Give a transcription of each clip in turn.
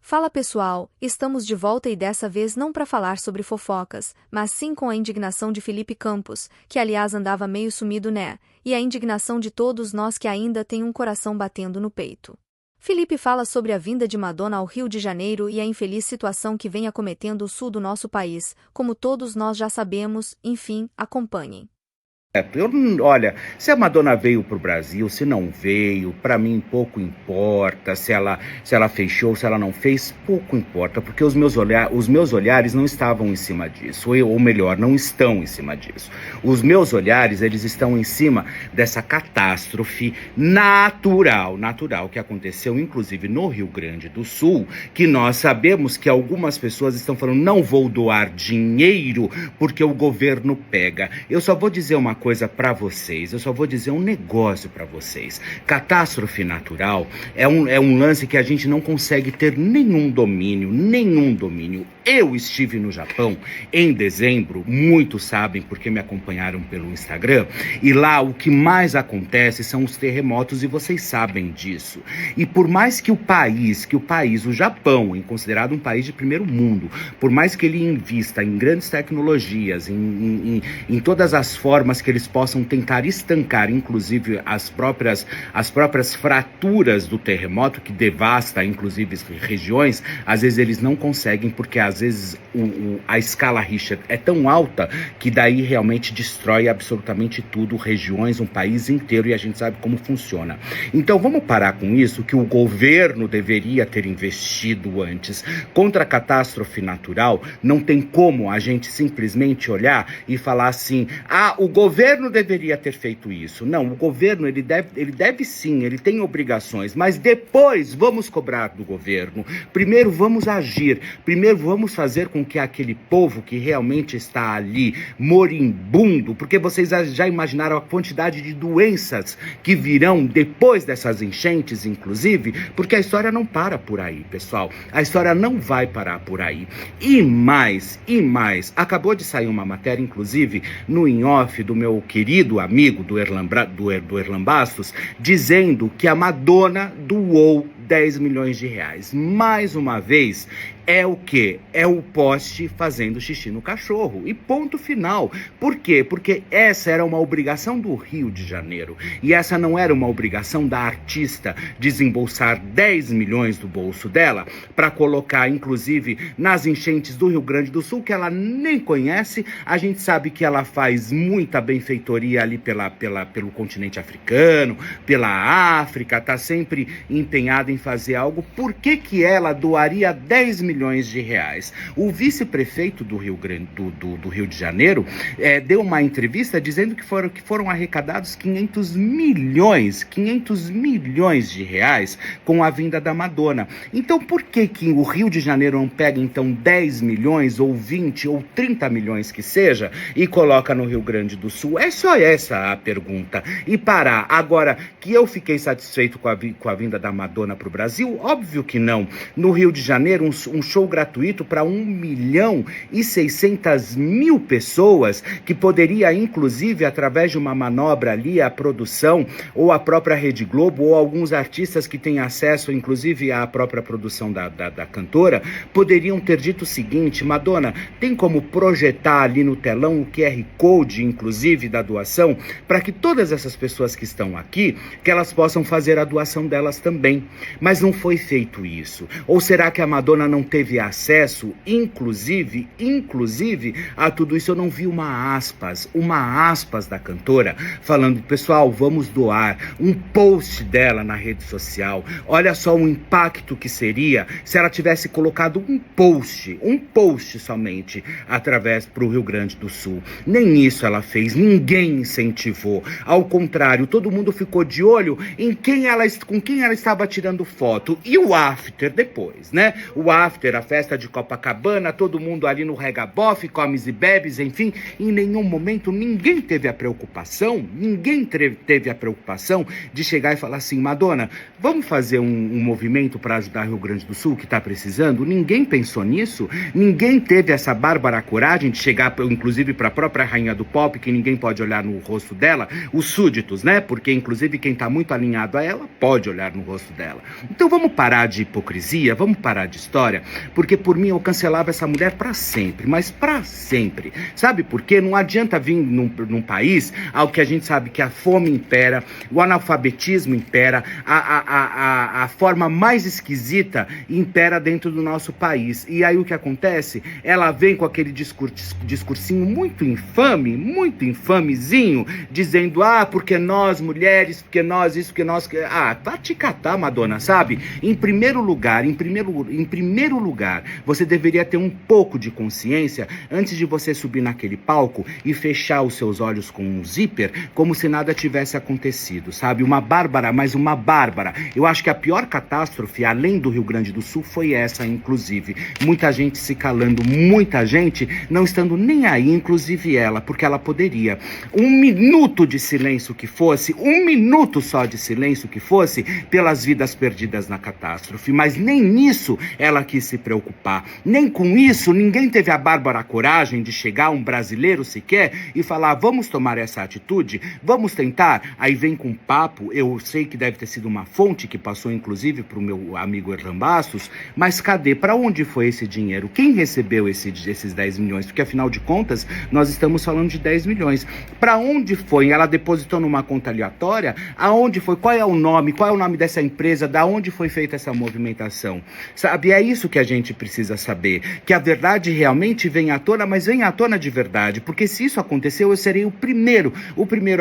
Fala pessoal, estamos de volta e dessa vez não para falar sobre fofocas, mas sim com a indignação de Felipe Campos, que aliás andava meio sumido né, e a indignação de todos nós que ainda tem um coração batendo no peito. Felipe fala sobre a vinda de Madonna ao Rio de Janeiro e a infeliz situação que vem acometendo o sul do nosso país, como todos nós já sabemos, enfim, acompanhem. Olha, se a Madonna veio pro Brasil, se não veio, pra mim pouco importa, se ela fechou, se ela não fez, pouco importa, porque os meus olhares não estavam em cima disso, ou melhor, não estão em cima disso. Os meus olhares, eles estão em cima dessa catástrofe natural que aconteceu, inclusive no Rio Grande do Sul, que nós sabemos que algumas pessoas estão falando, não vou doar dinheiro porque o governo pega. Eu só vou dizer uma coisa para vocês, eu só vou dizer um negócio para vocês. Catástrofe natural é um lance que a gente não consegue ter nenhum domínio. Eu estive no Japão em dezembro, muitos sabem porque me acompanharam pelo Instagram, e lá o que mais acontece são os terremotos e vocês sabem disso. E por mais que o país, o Japão, considerado um país de primeiro mundo, por mais que ele invista em grandes tecnologias, em todas as formas que eles possam tentar estancar, inclusive as próprias fraturas do terremoto que devasta, inclusive, regiões, às vezes eles não conseguem, porque às vezes a escala Richter é tão alta que daí realmente destrói absolutamente tudo, regiões, um país inteiro, e a gente sabe como funciona. Então vamos parar com isso, que o governo deveria ter investido antes. Contra a catástrofe natural, não tem como a gente simplesmente olhar e falar assim, o governo deveria ter feito isso. Não, o governo, ele deve sim, ele tem obrigações, mas depois vamos cobrar do governo. Primeiro vamos agir, primeiro vamos fazer com que aquele povo que realmente está ali, moribundo, porque vocês já imaginaram a quantidade de doenças que virão depois dessas enchentes, inclusive, porque a história não para por aí, pessoal. A história não vai parar por aí. E mais, acabou de sair uma matéria, inclusive, no in-off do meu querido amigo do Erlan Bastos, dizendo que a Madonna doou 10 milhões de reais. Mais uma vez, é o quê? É o poste fazendo xixi no cachorro. E ponto final. Por quê? Porque essa era uma obrigação do Rio de Janeiro. E essa não era uma obrigação da artista desembolsar 10 milhões do bolso dela para colocar, inclusive, nas enchentes do Rio Grande do Sul, que ela nem conhece. A gente sabe que ela faz muita benfeitoria ali pelo continente africano, pela África, tá sempre empenhada em fazer algo. Por que ela doaria 10 milhões de reais? O vice-prefeito do Rio de Janeiro deu uma entrevista dizendo que foram arrecadados 500 milhões de reais com a vinda da Madonna. Então por que o Rio de Janeiro não pega então 10 milhões ou 20 ou 30 milhões que seja e coloca no Rio Grande do Sul? É só essa a pergunta. E parar. Agora, que eu fiquei satisfeito com a vinda da Madonna pro Brasil? Óbvio que não. No Rio de Janeiro, um show gratuito para 1.600.000 pessoas, que poderia, inclusive, através de uma manobra ali, a produção, ou a própria Rede Globo, ou alguns artistas que têm acesso, inclusive, à própria produção da cantora, poderiam ter dito o seguinte: Madonna, tem como projetar ali no telão o QR Code, inclusive, da doação, para que todas essas pessoas que estão aqui, que elas possam fazer a doação delas também. Mas não foi feito isso. Ou será que a Madonna não teve acesso, inclusive, a tudo isso? Eu não vi uma aspas da cantora falando, pessoal, vamos doar, um post dela na rede social. Olha só o impacto que seria se ela tivesse colocado um post somente através para o Rio Grande do Sul. Nem isso ela fez, ninguém incentivou. Ao contrário, todo mundo ficou de olho em com quem ela estava tirando foto. E o after depois, né? O after, a festa de Copacabana, todo mundo ali no regabof, comes e bebes, enfim. Em nenhum momento ninguém teve a preocupação de chegar e falar assim, Madonna, vamos fazer um movimento para ajudar o Rio Grande do Sul que está precisando? Ninguém pensou nisso. Ninguém teve essa bárbara coragem de chegar, inclusive, para a própria rainha do pop, que ninguém pode olhar no rosto dela, os súditos, né? Porque, inclusive, quem está muito alinhado a ela pode olhar no rosto dela. Então vamos parar de hipocrisia, vamos parar de história, porque por mim eu cancelava essa mulher para sempre, mas para sempre. Sabe por quê? Não adianta vir num país ao que a gente sabe que a fome impera, o analfabetismo impera, a forma mais esquisita impera dentro do nosso país. E aí o que acontece? Ela vem com aquele discursinho muito infamezinho, dizendo, porque nós mulheres, porque nós isso, porque nós... vai te catar, Madonna, sabe? Em primeiro lugar, você deveria ter um pouco de consciência antes de você subir naquele palco e fechar os seus olhos com um zíper, como se nada tivesse acontecido, sabe? Uma bárbara, mas uma bárbara. Eu acho que a pior catástrofe, além do Rio Grande do Sul, foi essa, inclusive. Muita gente se calando, muita gente não estando nem aí, inclusive ela, porque ela poderia. Um minuto de silêncio que fosse, um minuto só de silêncio que fosse, pelas vidas perdidas na catástrofe. Mas nem nisso ela quis se preocupar. Nem com isso, ninguém teve a bárbara coragem de chegar, um brasileiro sequer, e falar, vamos tomar essa atitude? Vamos tentar? Aí vem com papo, eu sei que deve ter sido uma fonte que passou, inclusive, para o meu amigo Erlan Bastos, mas cadê? Para onde foi esse dinheiro? Quem recebeu esses 10 milhões? Porque, afinal de contas, nós estamos falando de 10 milhões. Para onde foi? Ela depositou numa conta aleatória? Aonde foi? Qual é o nome? Qual é o nome dessa empresa? Da onde foi feita essa movimentação? Sabe, é isso que a gente precisa saber. Que a verdade realmente vem à tona, mas vem à tona de verdade. Porque se isso aconteceu, eu serei o primeiro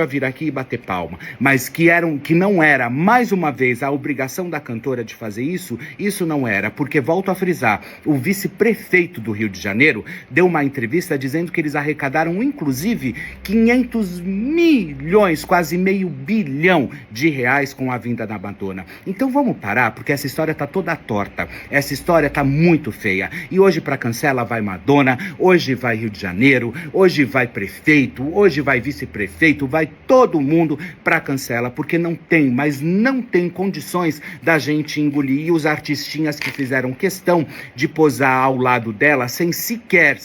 a vir aqui e bater palma. Mas que não era, mais uma vez, a obrigação da cantora de fazer isso não era. Porque, volto a frisar, o vice-prefeito do Rio de Janeiro deu uma entrevista dizendo que eles arrecadaram, inclusive, 500 milhões, quase meio bilhão de reais com a vinda da Madonna. Então vamos parar, porque essa história tá toda torta. Essa história tá muito feia. E hoje pra Cancela vai Madonna, hoje vai Rio de Janeiro, hoje vai prefeito, hoje vai vice-prefeito, vai todo mundo pra Cancela, porque não tem condições da gente engolir. E os artistinhas que fizeram questão de posar ao lado dela, sem sequer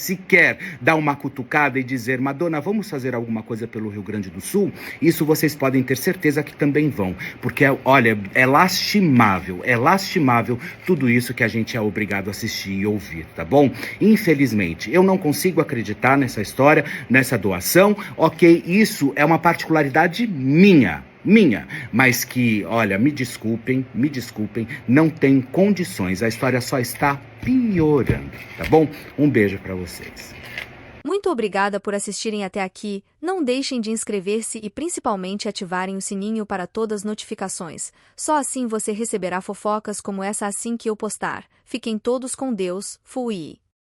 dar uma cutucada e dizer, Madonna, vamos fazer alguma coisa pelo Rio Grande do Sul? Isso vocês podem ter certeza que também vão, porque, olha, é lastimável tudo isso que a gente é obrigado a assistir e ouvir, tá bom? Infelizmente, eu não consigo acreditar nessa história, nessa doação, ok, isso é uma particularidade minha, mas que, olha, me desculpem, não tem condições, a história só está piorando, tá bom? Um beijo pra vocês. Muito obrigada por assistirem até aqui, não deixem de inscrever-se e principalmente ativarem o sininho para todas as notificações, só assim você receberá fofocas como essa assim que eu postar. Fiquem todos com Deus, fui!